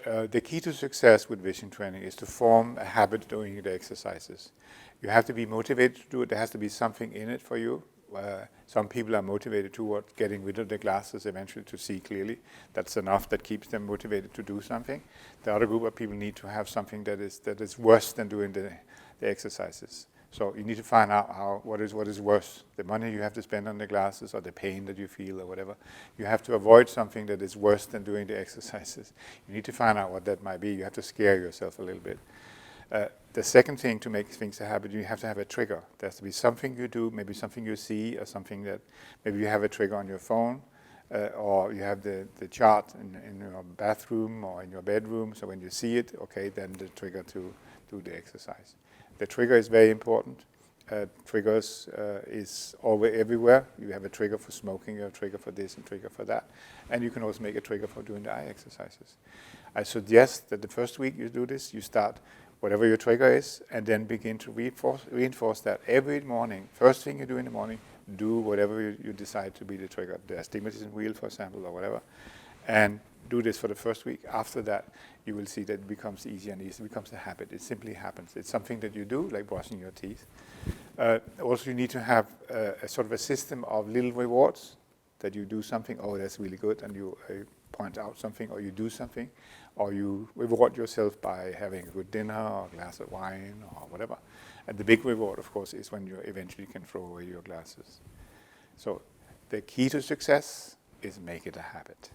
The key to success with vision training is to form a habit doing the exercises. You have to be motivated to do it. There has to be something in it for you. Some people are motivated toward getting rid of the glasses eventually to see clearly. That's enough. That keeps them motivated to do something. The other group of people need to have something that is worse than doing the exercises. So you need to find out what is worse, the money you have to spend on the glasses or the pain that you feel or whatever. You have to avoid something that is worse than doing the exercises. You need to find out what that might be. You have to scare yourself a little bit. The second thing to make things a habit, you have to have a trigger. There has to be something you do, maybe something you see, or something that maybe you have a trigger on your phone, or you have the chart in your bathroom or in your bedroom. So when you see it, okay, then the trigger to do the exercise. The trigger is very important. Triggers is always everywhere. You have a trigger for smoking, you have a trigger for this and trigger for that. And you can also make a trigger for doing the eye exercises. I suggest that the first week you do this, you start whatever your trigger is, and then begin to reinforce that every morning. First thing you do in the morning, do whatever you decide to be the trigger. The astigmatism wheel, for example, or whatever. And do this for the first week. After that, you will see that it becomes easier and easier. It becomes a habit. It simply happens. It's something that you do, like brushing your teeth. Also, you need to have a sort of a system of little rewards, that you do something, oh, that's really good, and you point out something, or you do something, or you reward yourself by having a good dinner or a glass of wine or whatever. And the big reward, of course, is when you eventually can throw away your glasses. So the key to success is make it a habit.